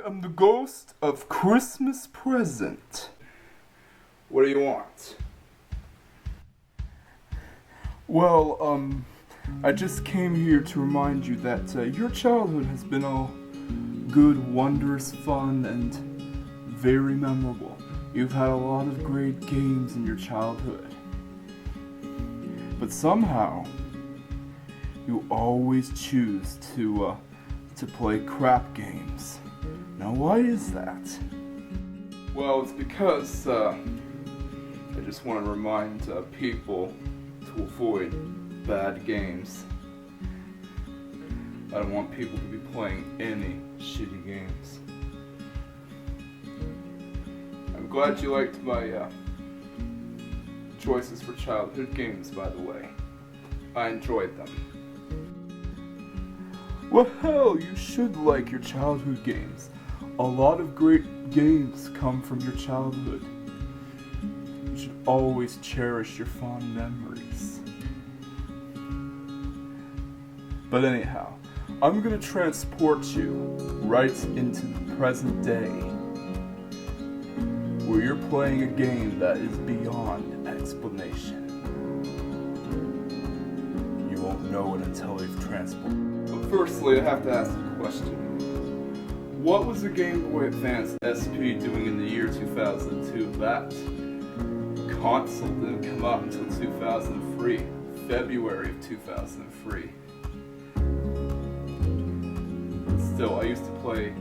am the ghost of Christmas present. What do you want? Well, I just came here to remind you that your childhood has been all good, wondrous fun, and very memorable. You've had a lot of great games in your childhood. But somehow, you always choose to play crap games. Now, why is that? Well, it's because I just want to remind people to avoid bad games. I don't want people to be playing any shitty games. I'm glad you liked my choices for childhood games, by the way. I enjoyed them. Well, hell, you should like your childhood games. A lot of great games come from your childhood. You should always cherish your fond memories. But anyhow, I'm gonna transport you right into the present day, where you're playing a game that is beyond explanation. You won't know it until you've transported. But firstly, I have to ask a question. What was the Game Boy Advance SP doing in the year 2002? That console didn't come out until 2003, February of 2003. Still, I used to play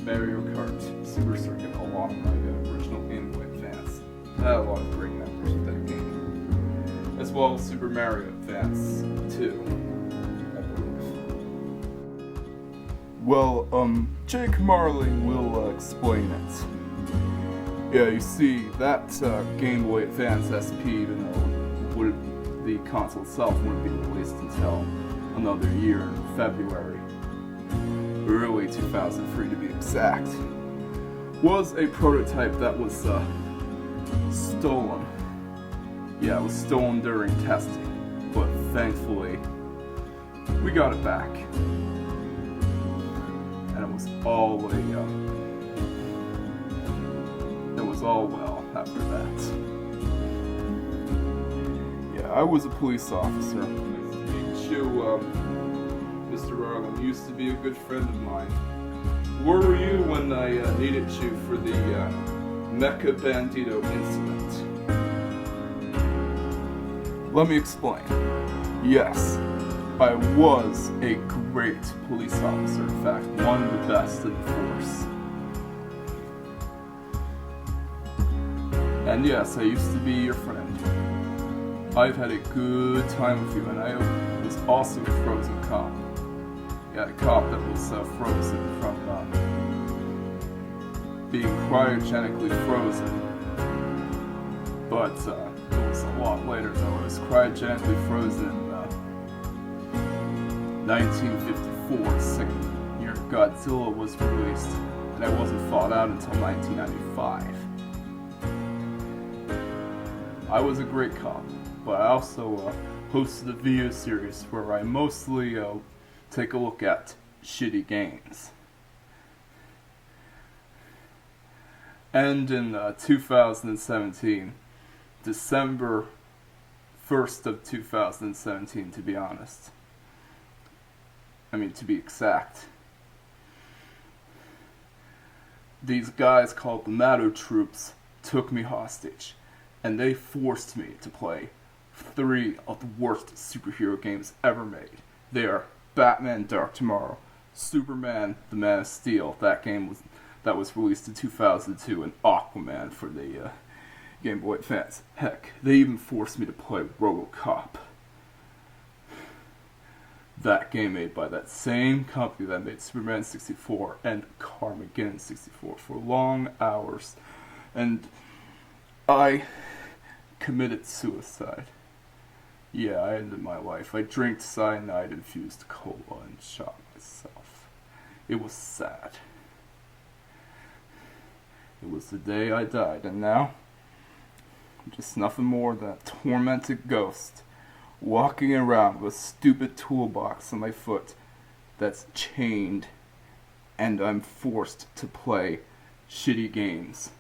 Mario Kart Super Circuit along my original Game Boy Advance. I had a lot of great memories with that game. As well as Super Mario Advance 2, I believe. Well, Jake Marling will explain it. Yeah, you see, that Game Boy Advance SP, even though the console itself wouldn't be released until another year in February. Early 2003 to be exact, was a prototype that was stolen. Yeah, it was stolen during testing, but thankfully we got it back, and it was all well after that. Yeah, I was a police officer. Nice to meet you, Mr. Arlen used to be a good friend of mine. Where were you when I needed you for the Mecha Bandito incident? Let me explain. Yes, I was a great police officer. In fact, one of the best in the force. And yes, I used to be your friend. I've had a good time with you, and I was also a frozen cop. Yeah, a cop that was frozen from being cryogenically frozen. But it was a lot later though. It was cryogenically frozen in 1954, the second year Godzilla was released, and it wasn't fought out until 1995. I was a great cop, but I also hosted a video series where I mostly take a look at shitty games. And in 2017, December 1st of 2017 to be honest, to be exact, these guys called the Mato Troops took me hostage, and they forced me to play 3 of the worst superhero games ever made. They are Batman Dark Tomorrow, Superman The Man of Steel, that was released in 2002, and Aquaman for the Game Boy Advance. Heck, they even forced me to play RoboCop. That game made by that same company that made Superman 64 and Carmageddon 64 for long hours. And I committed suicide. Yeah, I ended my life. I drank cyanide-infused cola and shot myself. It was sad. It was the day I died, and now, I'm just nothing more than a tormented ghost, walking around with a stupid toolbox on my foot that's chained and I'm forced to play shitty games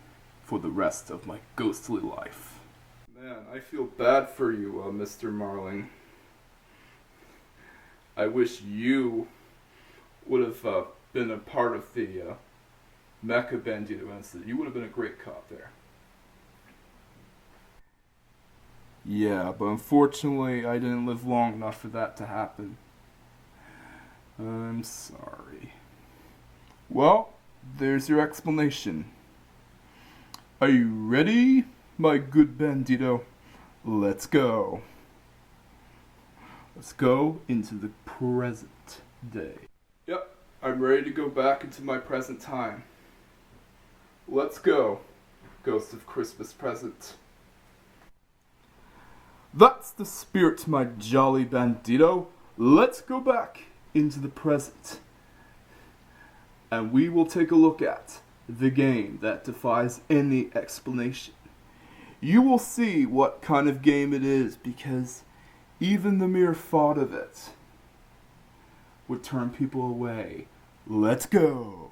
for the rest of my ghostly life. Man, I feel bad for you, Mr. Marling. I wish you would have been a part of the Mecha Bandito incident. You would have been a great cop there. Yeah, but unfortunately, I didn't live long enough for that to happen. I'm sorry. Well, there's your explanation. Are you ready, my good Bandito? Let's go. Let's go into the present day. Yep, I'm ready to go back into my present time. Let's go, Ghost of Christmas Present. That's the spirit, my jolly Bandito. Let's go back into the present. And we will take a look at the game that defies any explanation. You will see what kind of game it is, because even the mere thought of it would turn people away. Let's go.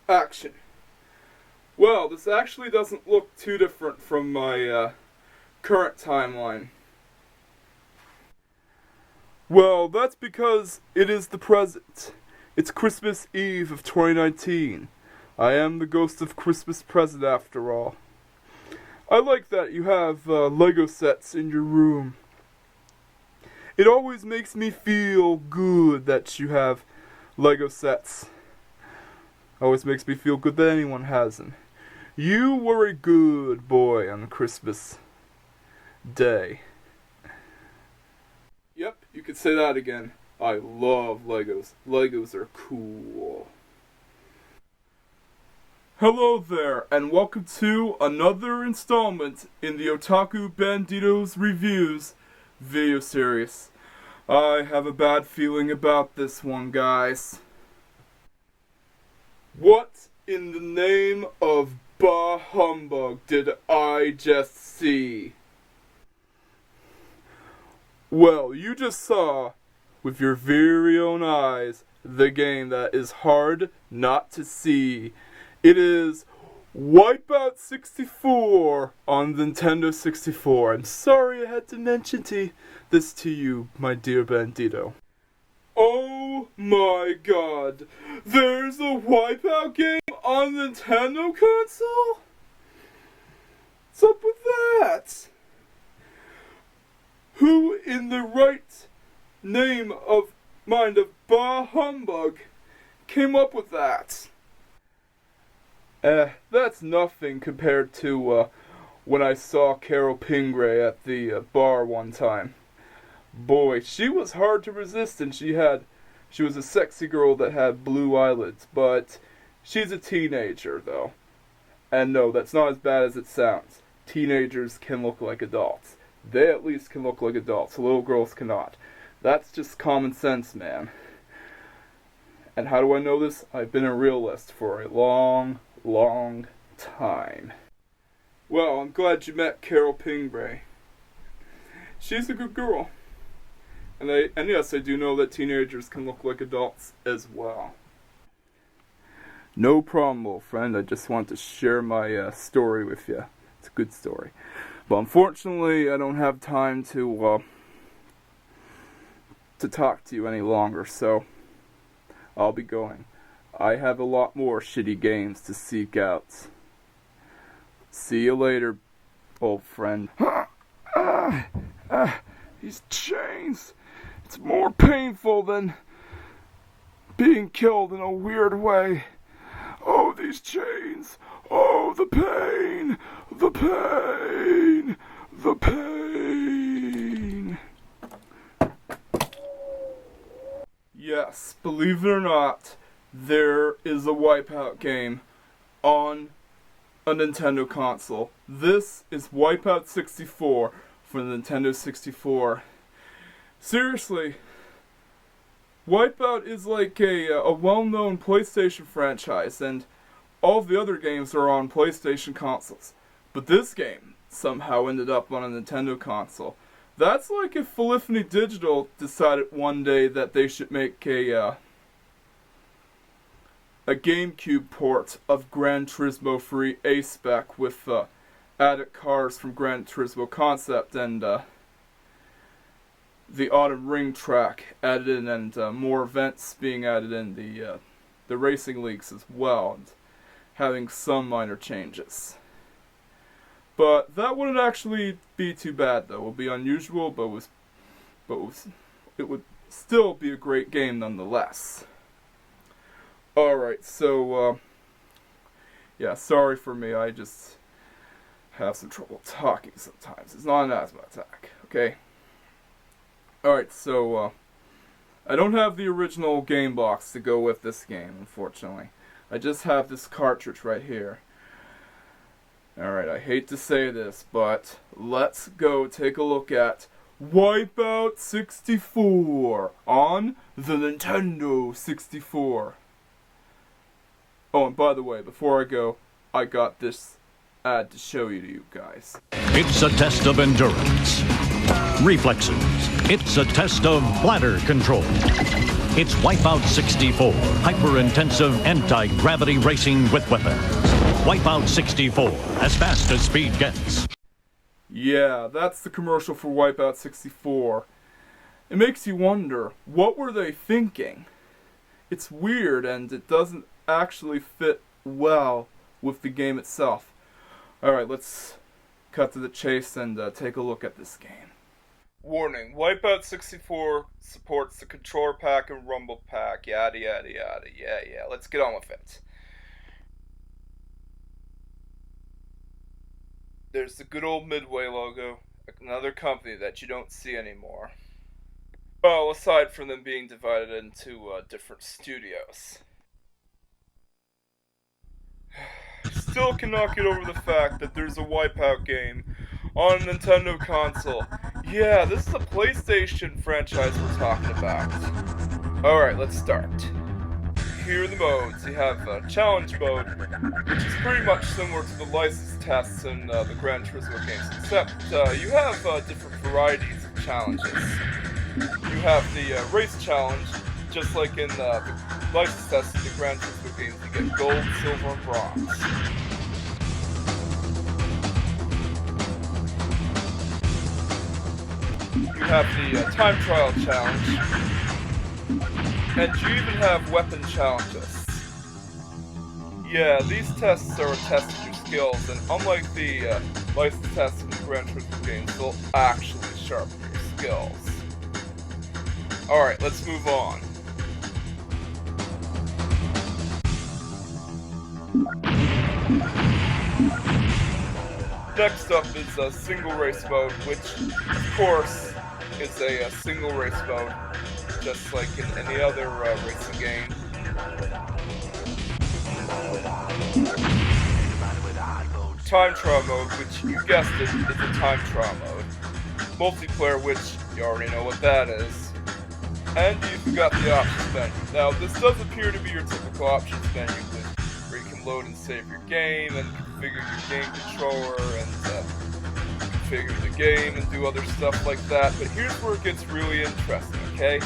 Action. Well, this actually doesn't look too different from my current timeline. Well, that's because it is the present. It's Christmas Eve of 2019. I am the Ghost of Christmas Present after all. I like that you have Lego sets in your room. It always makes me feel good that you have Lego sets. Always makes me feel good that anyone has them. You were a good boy on Christmas Day. Yep, you could say that again. I love Legos. Legos are cool. Hello there, and welcome to another installment in the Otaku Bandito's Reviews video series. I have a bad feeling about this one, guys. What in the name of bah humbug did I just see? Well, you just saw, with your very own eyes, the game that is hard not to see. It is Wipeout 64 on the Nintendo 64. I'm sorry I had to mention this to you, my dear Bandito. Oh my god, there's a Wipeout game on the Nintendo console? What's up with that? Who in the right mind of bah humbug came up with that? That's nothing compared to when I saw Carol Pingray at the bar one time. Boy, she was hard to resist, and she was a sexy girl that had blue eyelids, but she's a teenager, though. And no, that's not as bad as it sounds. Teenagers can look like adults. They at least can look like adults. Little girls cannot. That's just common sense, man. And how do I know this? I've been a realist for a long time. Well, I'm glad you met Carol Pingray. She's a good girl. And yes, I do know that teenagers can look like adults as well. No problem, old friend. I just want to share my story with you. It's a good story. But unfortunately, I don't have time to talk to you any longer, so I'll be going. I have a lot more shitty games to seek out. See you later, old friend. These chains. It's more painful than being killed in a weird way. Oh, these chains. Oh, the pain. The pain. The pain. Yes, believe it or not, there is a Wipeout game on a Nintendo console. This is Wipeout 64 for the Nintendo 64. Seriously, Wipeout is like a well-known PlayStation franchise, and all of the other games are on PlayStation consoles. But this game somehow ended up on a Nintendo console. That's like if Polyphony Digital decided one day that they should make a GameCube port of Gran Turismo 3 A-Spec with added cars from Gran Turismo Concept and the Autumn Ring track added in, and more events being added in the racing leagues as well, and having some minor changes. But that wouldn't actually be too bad, though. It would be unusual, but it would still be a great game nonetheless. Alright, so, yeah, sorry for me, I just have some trouble talking sometimes. It's not an asthma attack, okay? Alright, so, I don't have the original game box to go with this game, unfortunately. I just have this cartridge right here. Alright, I hate to say this, but let's go take a look at Wipeout 64 on the Nintendo 64. Oh, and by the way, before I go, I got this ad to show you to you guys. It's a test of endurance, reflexes. It's a test of bladder control. It's Wipeout 64, hyper-intensive anti-gravity racing with weapons. Wipeout 64, as fast as speed gets. Yeah, that's the commercial for Wipeout 64. It makes you wonder, what were they thinking? It's weird, and it doesn't actually fit well with the game itself. Alright, let's cut to the chase and take a look at this game. Warning, Wipeout 64 supports the controller pack and rumble pack, yada yada yada, yeah, let's get on with it. There's the good old Midway logo, another company that you don't see anymore. Well, aside from them being divided into different studios. Still cannot get over the fact that there's a Wipeout game on a Nintendo console. Yeah, this is a PlayStation franchise we're talking about. Alright, let's start. Here are the modes. You have challenge mode, which is pretty much similar to the license tests in the Gran Turismo games, except you have different varieties of challenges. You have the race challenge, just like in the license tests in the Gran Turismo games. You get gold, silver, and bronze. You have the time trial challenge, and you even have weapon challenges. Yeah, these tests are a test of your skills, and unlike the license tests in the Gran Turismo games, they'll actually sharpen your skills. Alright, let's move on. Next up is a single race mode, which, of course, is a single race mode, just like in any other racing game. Time trial mode, which, you guessed it, is a time trial mode. Multiplayer, which, you already know what that is. And you've got the options menu. Now, this does appear to be your typical options menu, where you can load and save your game, and configure your game controller, and configure the game, and do other stuff like that. But here's where it gets really interesting, okay?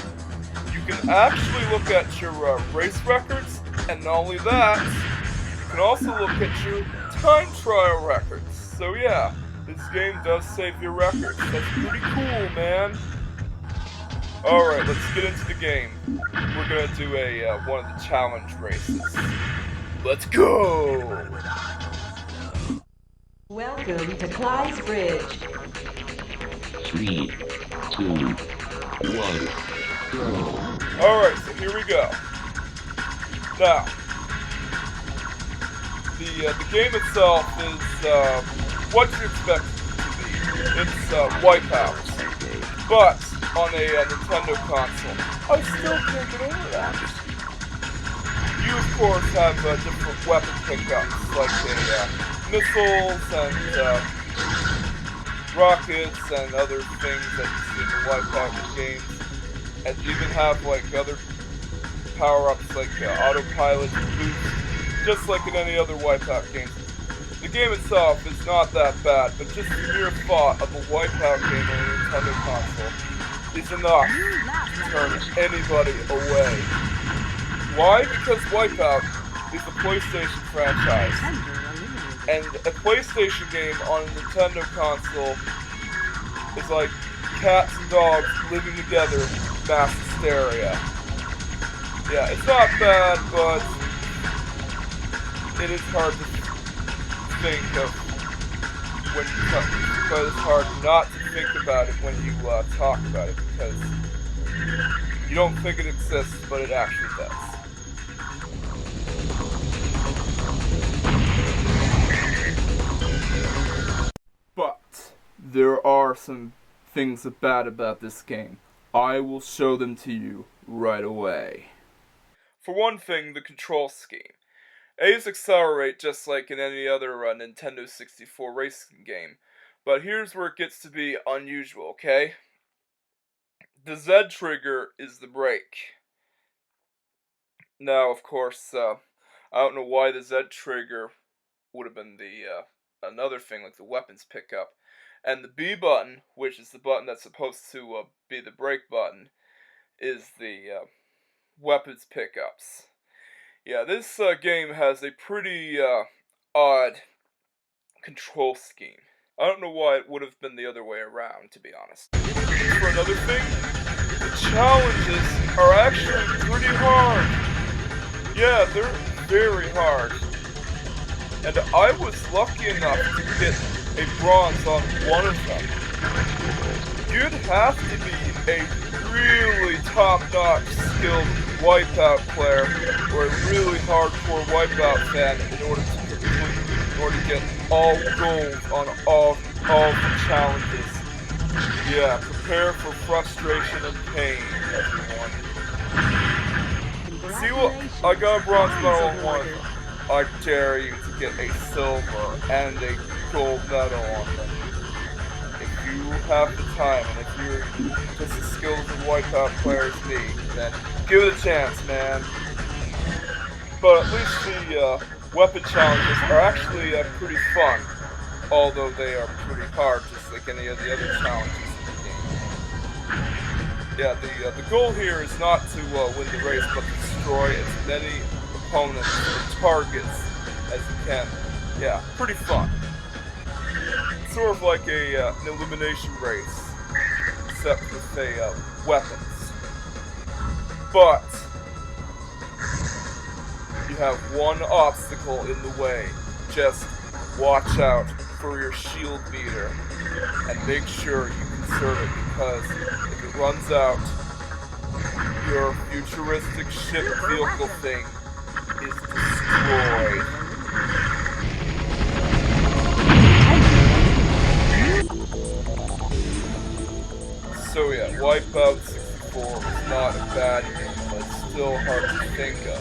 You can actually look at your race records And not only that, you can also look at your time trial records. So yeah, this game does save your records. That's pretty cool, man. Alright, let's get into the game. We're gonna do one of the challenge races. Let's go! Welcome to Clyde's Bridge. 3, 2, 1, go. Alright, so here we go. Now, the game itself is what you expect it to be. It's Wipeout. But on a Nintendo console, I still can't get over that. You, of course, have different weapon pickups, like missiles and rockets and other things that you see in the Wipeout games. And you even have like other power-ups like autopilot and boost, just like in any other Wipeout game. The game itself is not that bad, but just the mere thought of a Wipeout game on a Nintendo console is enough to turn anybody away. Why? Because Wipeout is a PlayStation franchise, and a PlayStation game on a Nintendo console is like cats and dogs living together, mass hysteria. Yeah, it's not bad, but it is hard to think of when you talk, but it's hard not to think about it when you talk about it, because you don't think it exists, but it actually does. But there are some things bad about this game. I will show them to you right away. For one thing, the control scheme. A's accelerate just like in any other Nintendo 64 racing game, but here's where it gets to be unusual, okay? The Z trigger is the brake. Now, of course, I don't know why the Z trigger would have been the another thing like the weapons pickup, and the B button, which is the button that's supposed to be the brake button, is the weapons pickups. Yeah, this game has a pretty odd control scheme. I don't know why it would have been the other way around, to be honest. For another thing, the challenges are actually pretty hard. Yeah, they're very hard. And I was lucky enough to get a bronze on one of them. You'd have to be a really top-notch skilled Wipeout player or a really hardcore Wipeout fan in order to get all gold on all the challenges. Yeah, prepare for frustration and pain, everyone. See what? I got a bronze medal on one of them. I dare you to get a silver and a gold medal on them. If you have the time, and if you're just as skilled as a Wipeout player as me, then give it a chance, man. But at least the weapon challenges are actually pretty fun, although they are pretty hard, just like any of the other challenges in the game. Yeah, the goal here is not to win the race, but to destroy as many opponents or targets as you can. Yeah, pretty fun. It's sort of like an elimination race, except with weapons. But you have one obstacle in the way. Just watch out for your shield meter and make sure you conserve it, because if it runs out, your futuristic ship vehicle thing is destroyed. So yeah, Wipeout 64 is not a bad game, but it's still hard to think of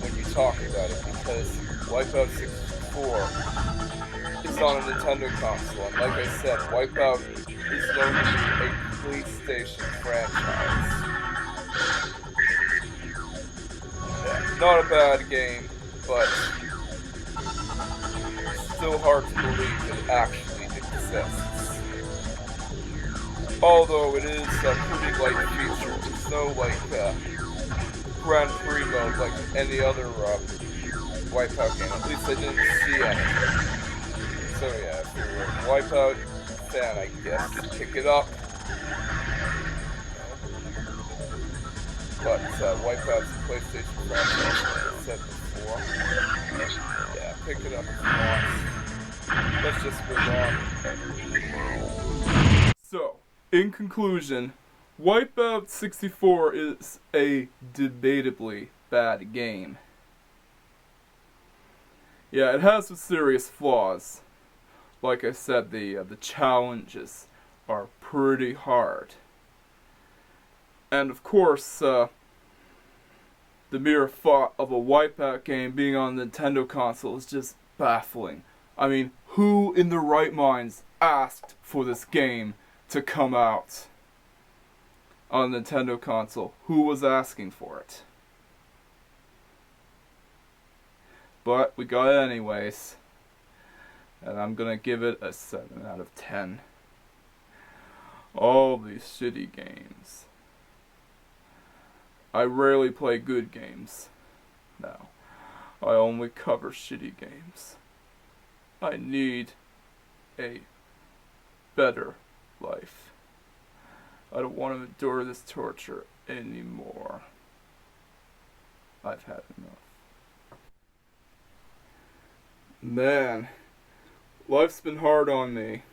when you talk about it, because Wipeout 64 is on a Nintendo console, and like I said, Wipeout is known to be a PlayStation franchise. Yeah, not a bad game, but still hard to believe it actually exists. Although it is a pretty light feature, there's no like Grand Prix mode like any other Wipeout game. At least I didn't see any. So yeah, if you're a Wipeout fan, I guess, pick it up. But Wipeout's a PlayStation franchise, like I said before. Yeah, pick it up if you want. Let's just move on. So, in conclusion, Wipeout 64 is a debatably bad game. Yeah, it has some serious flaws. Like I said, the challenges are pretty hard. And of course, the mere thought of a Wipeout game being on the Nintendo console is just baffling. I mean, who in their right minds asked for this game to come out on the Nintendo console? Who was asking for it? But we got it anyways. And I'm gonna give it a 7 out of 10. All these shitty games. I rarely play good games. No. I only cover shitty games. I need a better life. I don't want to endure this torture anymore. I've had enough. Man, life's been hard on me.